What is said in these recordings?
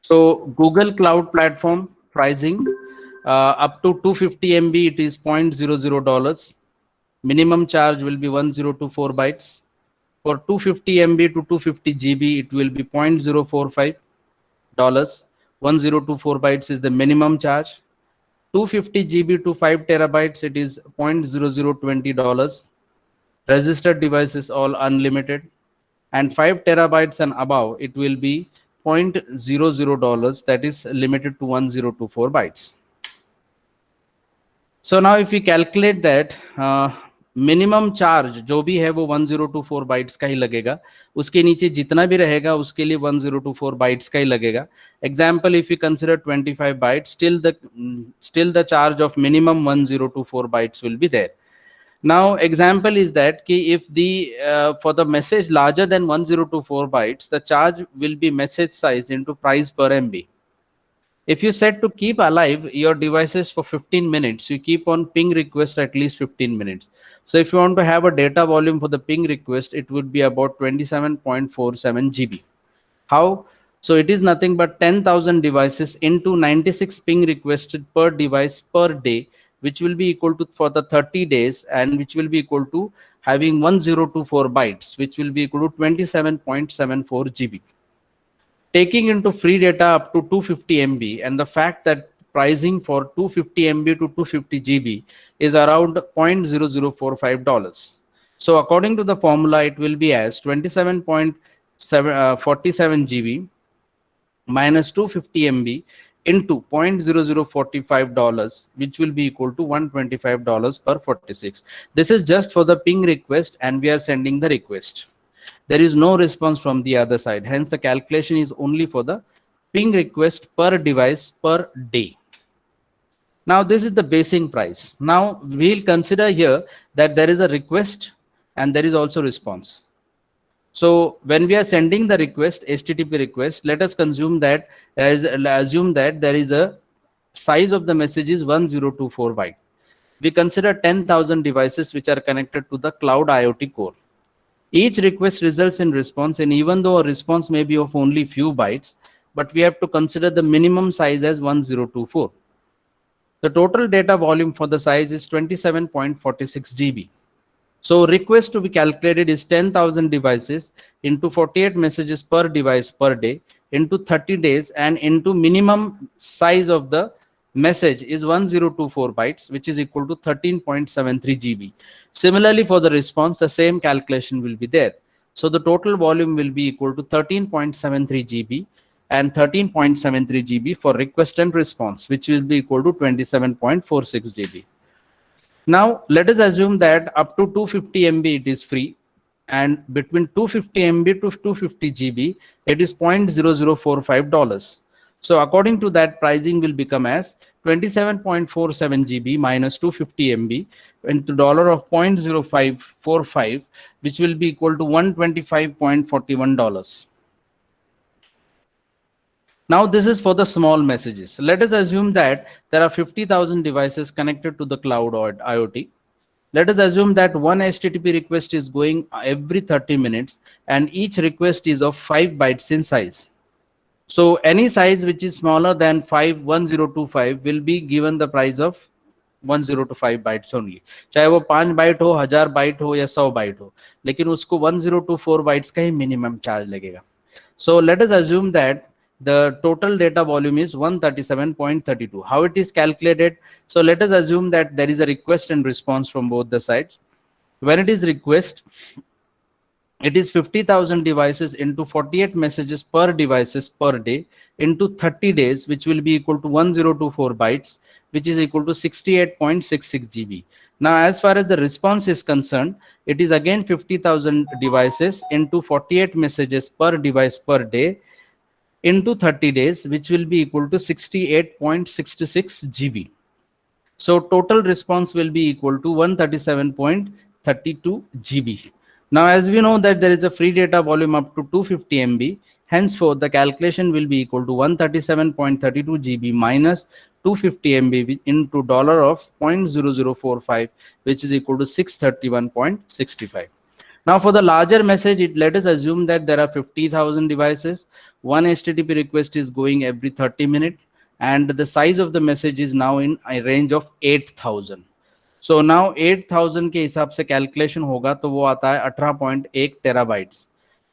So Google Cloud Platform pricing, up to 250 MB it is $0.00. Minimum charge will be 1024 bytes. For 250 MB to 250 GB it will be $0.045. 1024 bytes is the minimum charge. 250 GB to 5 terabytes it is $0.0020. Registered devices all unlimited, and 5 terabytes and above it will be $0.00, that is limited to 1024 bytes. So now if we calculate that, minimum charge जो भी है वो 1024 bytes का ही लगेगा, उसके नीचे जितना भी रहेगा उसके लिए 1024 बाइट्स का ही लगेगा. Example, if you consider 25 bytes, still the charge of minimum 1024 bytes will be there. Now example is that if the for the message larger than 1024 bytes, the charge will be message size into price per MB. If you set to keep alive your devices for 15 minutes, you keep on ping request at least 15 minutes. So if you want to have a data volume for the ping request, it would be about 27.47 GB. How? So it is nothing but 10,000 devices into 96 ping requested per device per day, which will be equal to for the 30 days, and which will be equal to having 1024 bytes, which will be equal to 27.74 GB. Taking into free data up to 250 MB, and the fact that pricing for 250 MB to 250 GB is around $0.0045. So according to the formula, it will be as 27.47 GB minus 250 MB into $0.0045, which will be equal to $125 per 46. This is just for the ping request, and we are sending the request. There is no response from the other side. Hence, the calculation is only for the ping request per device per day. Now, this is the basing price. Now, we'll consider here that there is a request and there is also response. So when we are sending the request, HTTP request, let us assume that there is a size of the message is 1024 byte. We consider 10,000 devices which are connected to the cloud IoT core. Each request results in response, and even though a response may be of only few bytes, but we have to consider the minimum size as 1024. The total data volume for the size is 27.46 GB. So request to be calculated is 10,000 devices into 48 messages per device per day into 30 days, and into minimum size of the message is 1024 bytes, which is equal to 13.73 GB. Similarly, for the response, the same calculation will be there. So the total volume will be equal to 13.73 GB and 13.73 GB for request and response, which will be equal to 27.46 GB. Now, let us assume that up to 250 MB it is free, and between 250 MB to 250 GB it is $0.0045. So according to that, pricing will become as 27.47 GB minus 250 MB into dollar of 0.0545, which will be equal to $125.41. Now this is for the small messages. Let us assume that there are 50,000 devices connected to the cloud or IoT. Let us assume that one HTTP request is going every 30 minutes, and each request is of 5 bytes in size. So any size which is smaller than 1025 will be given the price of 1025 bytes only. चाहे वो 5 bite हो, 1000 bite हो या 100 bite हो, लेकिन उसको 1024 bytes का ही minimum charge लगेगा. So let us assume that the total data volume is 137.32. How it is calculated? So let us assume that there is a request and response from both the sides. When it is request, it is 50,000 devices into 48 messages per devices per day into 30 days, which will be equal to 1024 bytes, which is equal to 68.66 GB. Now, as far as the response is concerned, it is again 50,000 devices into 48 messages per device per day into 30 days, which will be equal to 68.66 GB. So total response will be equal to 137.32 GB. Now, as we know that there is a free data volume up to 250 MB, henceforth the calculation will be equal to 137.32 GB minus 250 MB into dollar of 0.0045, which is equal to 631.65. Now for the larger message, let us assume that there are 50,000 devices. One HTTP request is going every 30 minutes, and the size of the message is now in a range of 8,000. So now 8,000 के हिसाब से calculation होगा तो वो आता है 18.1 terabytes.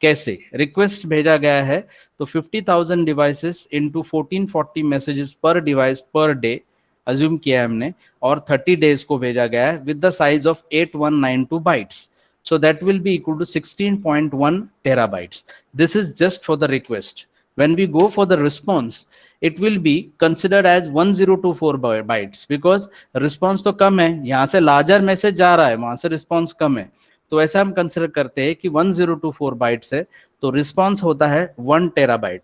कैसे? Request भेजा गया है तो 50,000 डिवाइसेस इंटू 1440 मैसेजेस पर डिवाइस पर डे अज्यूम किया है हमने, और 30 डेज को भेजा गया है with the size of 8192 bytes. So that will be equal to 16.1 terabytes. This is just for the request. When we go for the response, it will be considered as 1024 bytes because response तो कम है, यहाँ से larger message जा रहा है, वहां से response कम है, तो ऐसा हम कंसिडर करते हैं कि 1024 बाइट्स है तो रिस्पॉन्स होता है 1 terabyte.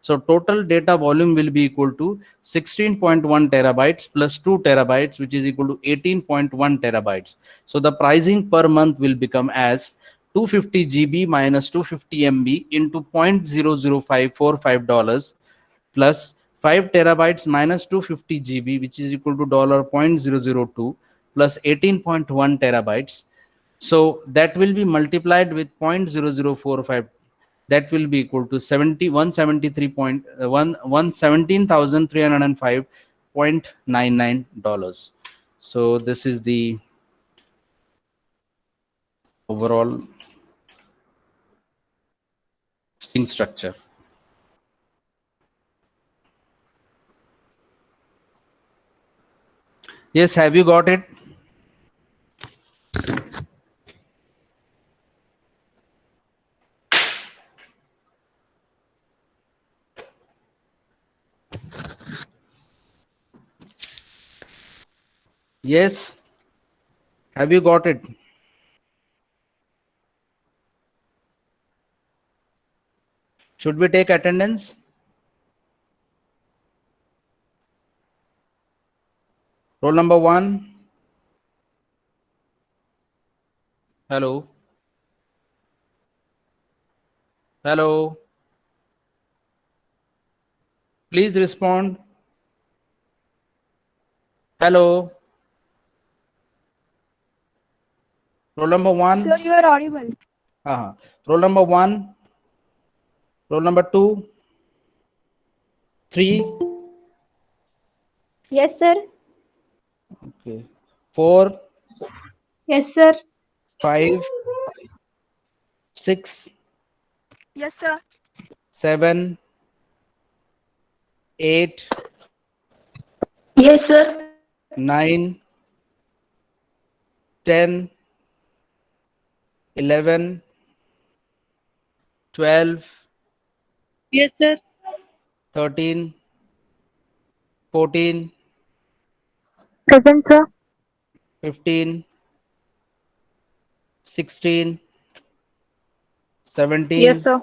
So total data volume will be equal to 16.1 terabytes plus 2 terabytes, which is equal to 18.1 terabytes. So the pricing per month will become as 250 GB minus 250 MB into $0.00545 plus 5 terabytes minus 250 GB, which is equal to $0.002 plus 18.1 terabytes. So that will be multiplied with 0.0045. That will be equal to 117,305.99 dollars. So this is the overall string structure. Yes, have you got it? Yes, have you got it? Should we take attendance? Roll number 1. Hello. Hello. Please respond. Hello. Roll number 1. Sir, you are audible. Roll number 1. Roll number 2. 3. Yes, sir. Okay. 4. Yes, sir. 5. 6. Yes, sir. 7. 8. Yes, sir. 9. 10. 11. 12. Yes, sir. 13. 14. Present, sir. 15. 16. 17. Yes, sir.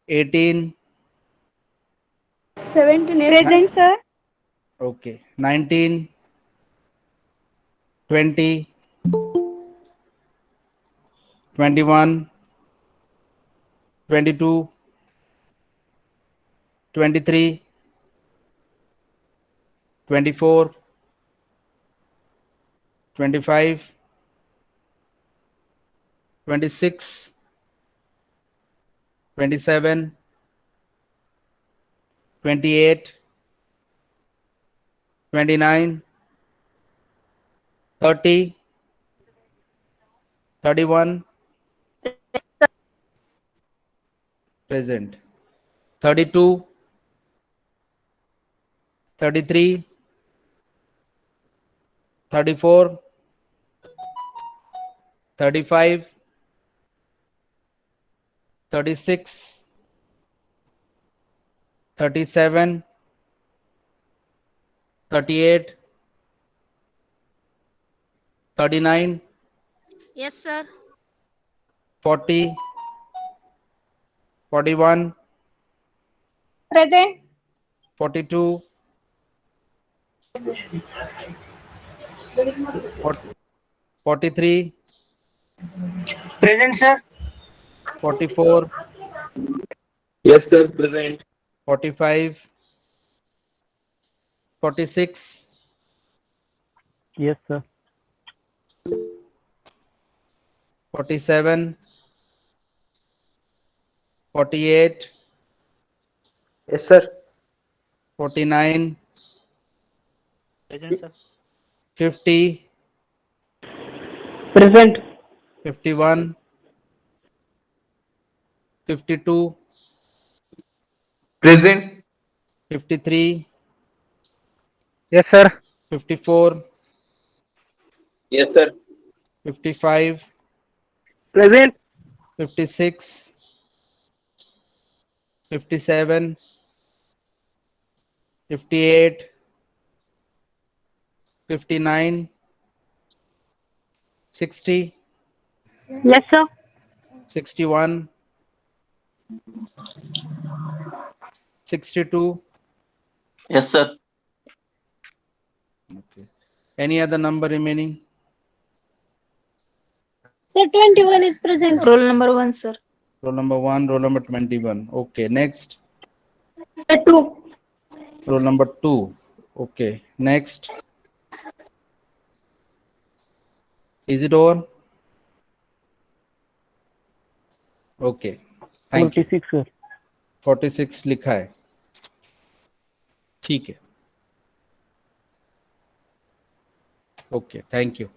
18. 17. Present, sir. Okay. 19. 20. 21. 22. 23. 24. 25. 26. 27. 28. 29. 30. 31. Present. 32. 33. 34. 35. 36. 37. 38. 39. Yes, sir. 40. 41. Present. 42. 43. Present, sir. 44. Yes, sir. Present. 45. 46. Yes, sir. 47, 48, Yes, sir. 49, Present, sir. 50, Present. 51, 52, Present. 53, Yes, sir. 54, Yes, sir. 55, Present. 56, 57, 58, 59, 60, Yes, sir. 61, 62. Yes, sir. Okay. Any other number remaining? Sir, 21 is present. Roll number 1, sir. Roll number 1, roll number 21. Okay. Next, Sir, 2. roll number 2. Okay. Next. Is it over? Okay. Thank you. 46, sir. 46 लिखा है. ठीक है. Okay. Thank you.